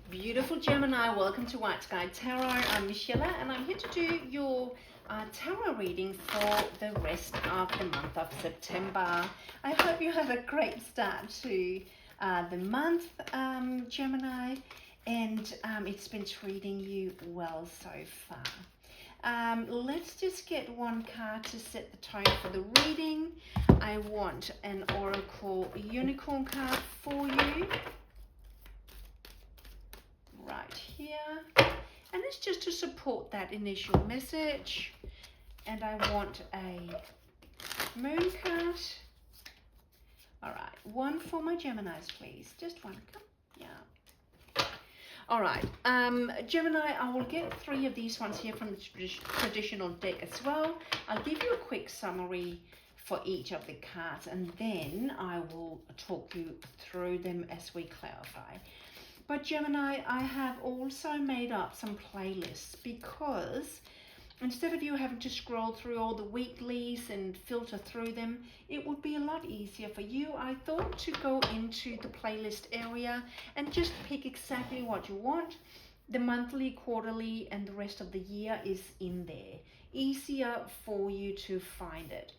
Beautiful Gemini, welcome to White Sky Tarot. I'm Michelle and I'm here to do your tarot reading for the rest of the month of September. I hope you had a great start to the month, Gemini, and it's been treating you well so far. Let's just get one card to set the tone for the reading. I want an Oracle Unicorn card for you. Right here, and it's just to support that initial message. And I want a moon card. All right, one for my Geminis, please. Just one. Come. Yeah. All right, Gemini, I will get 3 of these ones here from the traditional deck as well. I'll give you a quick summary for each of the cards, and then I will talk you through them as we clarify. But Gemini, I have also made up some playlists because instead of you having to scroll through all the weeklies and filter through them, it would be a lot easier for you. I thought to go into the playlist area and just pick exactly what you want. The monthly, quarterly, and the rest of the year is in there. Easier for you to find it.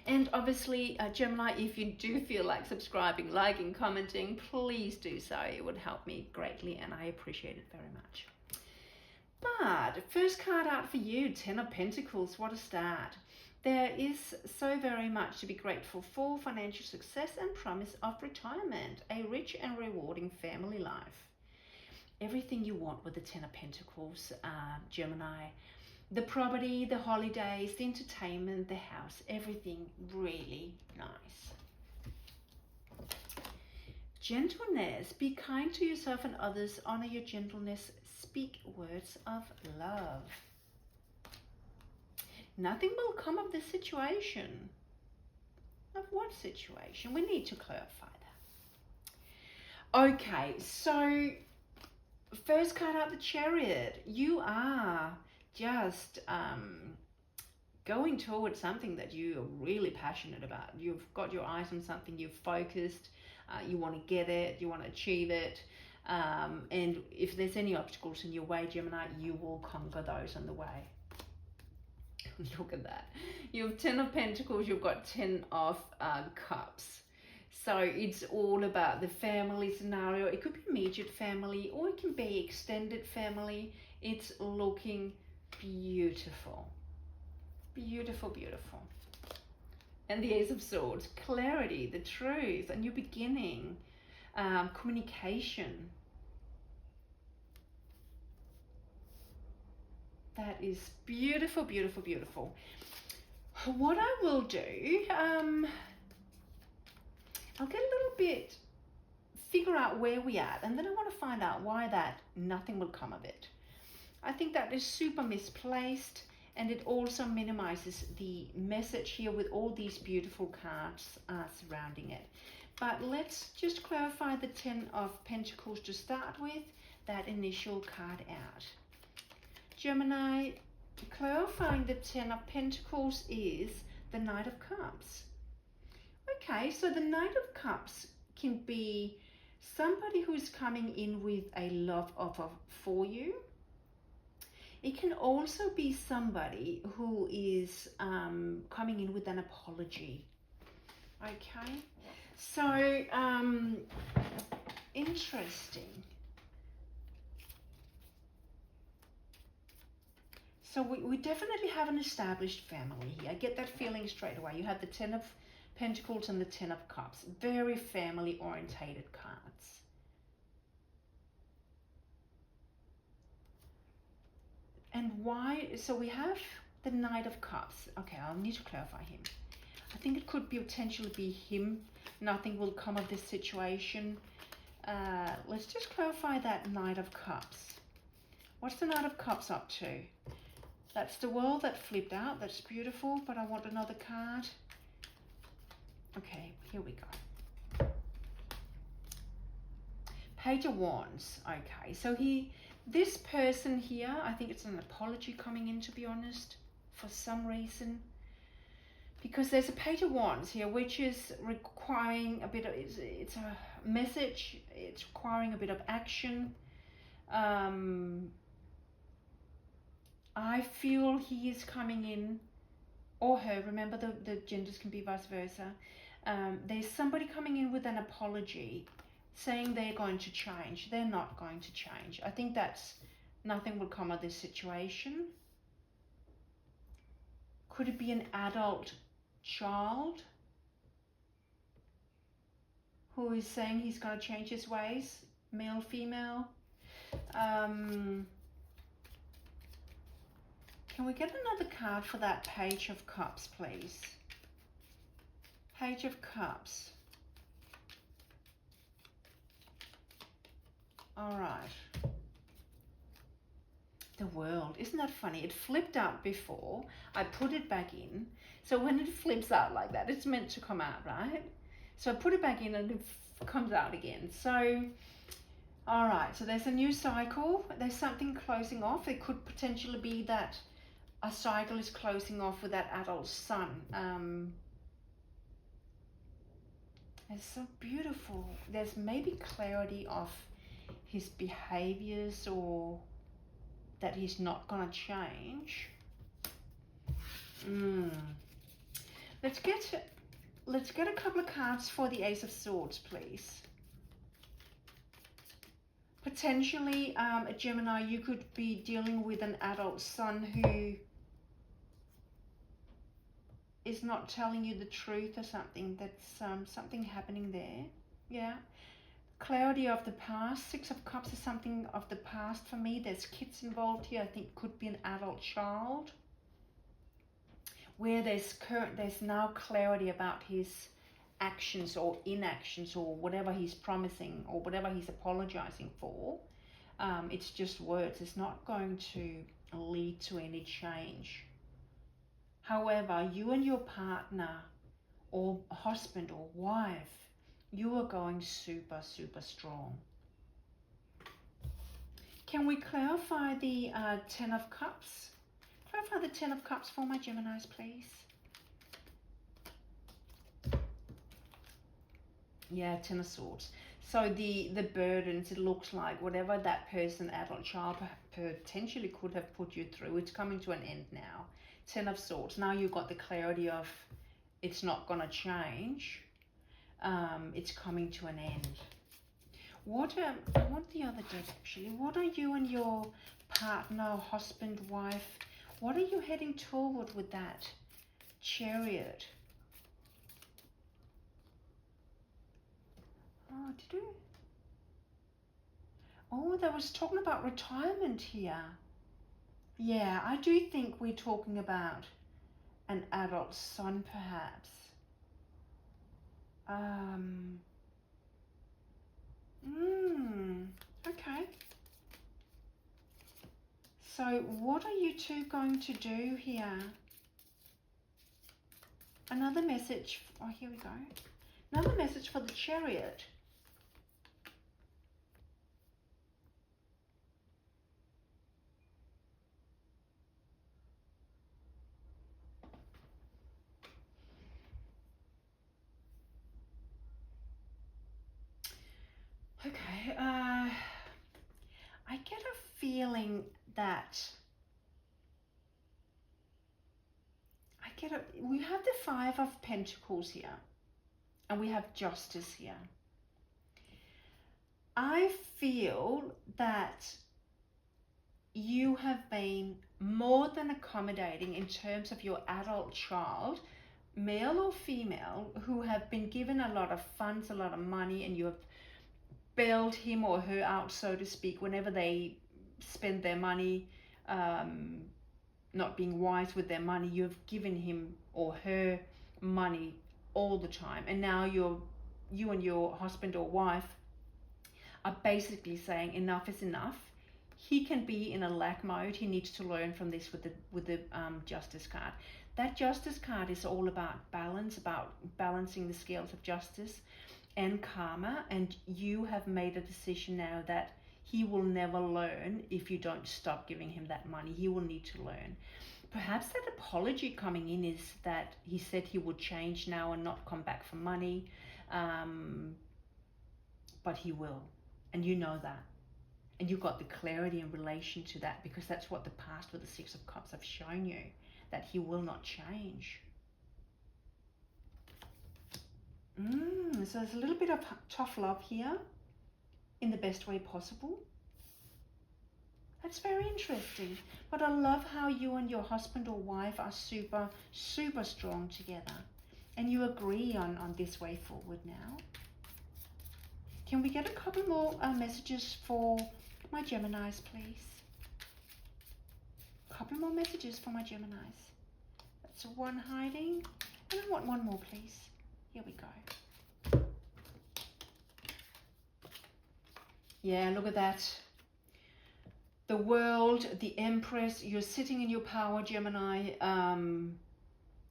And obviously, Gemini, if you do feel like subscribing, liking, commenting, please do so. It would help me greatly, and I appreciate it very much. But first card out for you, 10 of Pentacles. What a start. There is so very much to be grateful for: financial success and promise of retirement, a rich and rewarding family life. Everything you want with the 10 of Pentacles, Gemini. The property, the holidays, the entertainment, the house, everything really nice. Gentleness, be kind to yourself and others, honor your gentleness, speak words of love. Nothing will come of this situation. Of what situation? We need to clarify that. Okay, so first card out, the Chariot. You are just going towards something that you are really passionate about. You've got your eyes on something, you've focused, you want to get it, you want to achieve it, and if there's any obstacles in your way, Gemini, you will conquer those on the way. Look at that. You have 10 of Pentacles, you've got 10 of Cups. So it's all about the family scenario. It could be immediate family or it can be extended family. It's looking beautiful. Beautiful, beautiful. And the Ace of Swords, clarity, the truth, a new beginning, communication. That is beautiful, beautiful, beautiful. What I will do, I'll get a little bit, figure out where we are, and then I want to find out why that nothing will come of it. I think that is super misplaced, and it also minimizes the message here with all these beautiful cards surrounding it. But let's just clarify the 10 of Pentacles to start with, that initial card out. Gemini, clarifying the 10 of Pentacles is the Knight of Cups. Okay, so the Knight of Cups can be somebody who's coming in with a love offer for you. It can also be somebody who is coming in with an apology. Okay, so interesting. So we definitely have an established family here. I get that feeling straight away. You have the 10 of Pentacles and the 10 of Cups. Very family orientated cards. And why? So we have the Knight of Cups. Okay, I'll need to clarify him. I think it could potentially be him. Nothing will come of this situation. Let's just clarify that Knight of Cups. What's the Knight of Cups up to? That's the World that flipped out. That's beautiful, but I want another card. Okay, here we go. Page of Wands. Okay, so this person here, I think it's an apology coming in, to be honest, for some reason. because there's a Page of Wands here, which is requiring a bit of, it's a message, it's requiring a bit of action. I feel he is coming in, or her, remember the genders can be vice versa. There's somebody coming in with an apology, saying they're going to change. They're not going to change. I think that's, nothing will come of this situation. Could it be an adult child who is saying he's going to change his ways? Male, female? Can we get another card for that Page of Cups, please? Page of Cups. All right. The World. Isn't that funny? It flipped out before. I put it back in. So when it flips out like that, it's meant to come out, right? So I put it back in and it comes out again. So, all right. So there's a new cycle. There's something closing off. It could potentially be that a cycle is closing off with that adult son. It's so beautiful. There's maybe clarity of his behaviors, or that he's not going to change. Let's get a couple of cards for the Ace of Swords, please. Potentially, a Gemini, you could be dealing with an adult son who is not telling you the truth or something. That's something happening there. Yeah. Clarity of the past. Six of Cups is something of the past for me. There's kids involved here. I think it could be an adult child, where there's now clarity about his actions or inactions, or whatever he's promising or whatever he's apologizing for. It's just words. It's not going to lead to any change. However, you and your partner or husband or wife, you are going super, super strong. Can we clarify the Ten of Cups? Clarify the Ten of Cups for my Geminis, please. Yeah, Ten of Swords. So the burdens, it looks like whatever that person, adult child, potentially could have put you through, it's coming to an end now. Ten of Swords. Now you've got the clarity of it's not going to change. It's coming to an end. What I want the other deck actually. What are you and your partner, husband, wife, what are you heading toward with that Chariot? Oh, did you? Oh, they was talking about retirement here. Yeah, I do think we're talking about an adult son, perhaps. Okay. So what are you two going to do here? Another message. Oh, here we go. Another message for the Chariot. Okay, I get a feeling that we have the Five of Pentacles here, and we have Justice here. I feel that you have been more than accommodating in terms of your adult child, male or female, who have been given a lot of funds, a lot of money, and you have bailed him or her out, so to speak, whenever they spend their money, not being wise with their money. You've given him or her money all the time, and now you and your husband or wife are basically saying enough is enough. He can be in a lack mode. He needs to learn from this with the Justice card. That Justice card is all about balance, about balancing the scales of justice and karma, and you have made a decision now that he will never learn if you don't stop giving him that money. He will need to learn. perhaps that apology coming in is that he said he would change now and not come back for money, but he will, and you know that, and you got the clarity in relation to that, because that's what the past with the Six of Cups have shown you, that he will not change. So there's a little bit of tough love here in the best way possible. That's very interesting. But I love how you and your husband or wife are super, super strong together. And you agree on this way forward now. Can we get a couple more messages for my Geminis, please? A couple more messages for my Geminis. That's one hiding. And I want one more, please. Here we go. Yeah, look at that. The World, the Empress, you're sitting in your power, Gemini.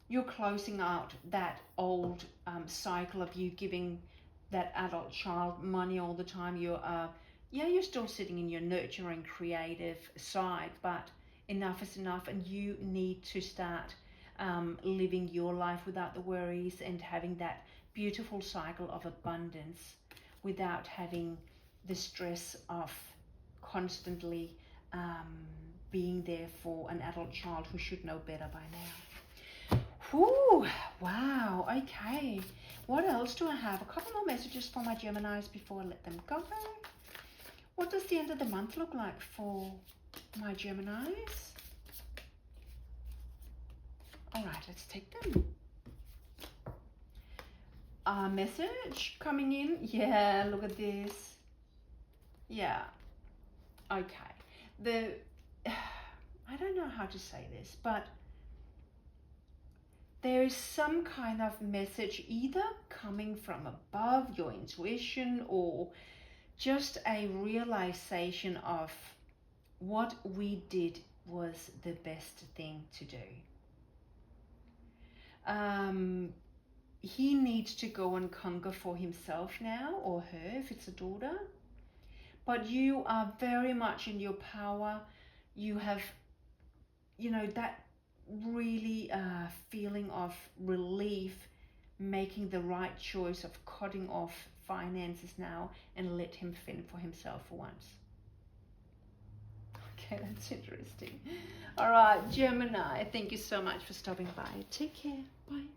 You're closing out that old cycle of you giving that adult child money all the time. You're still sitting in your nurturing, creative side, but enough is enough, and you need to start living your life without the worries and having that beautiful cycle of abundance without having the stress of constantly being there for an adult child who should know better by now. Whew, wow, okay. What else do I have? A couple more messages for my Geminis before I let them go. What does the end of the month look like for my Geminis? All right, let's take them. A message coming in. Yeah, look at this. Yeah, okay. I don't know how to say this, but there is some kind of message either coming from above, your intuition, or just a realization of what we did was the best thing to do. He needs to go and conquer for himself now, or her if it's a daughter. But you are very much in your power. You have, that really feeling of relief, making the right choice of cutting off finances now and let him fend for himself for once. Okay, that's interesting. All right, Gemini, thank you so much for stopping by. Take care. Bye.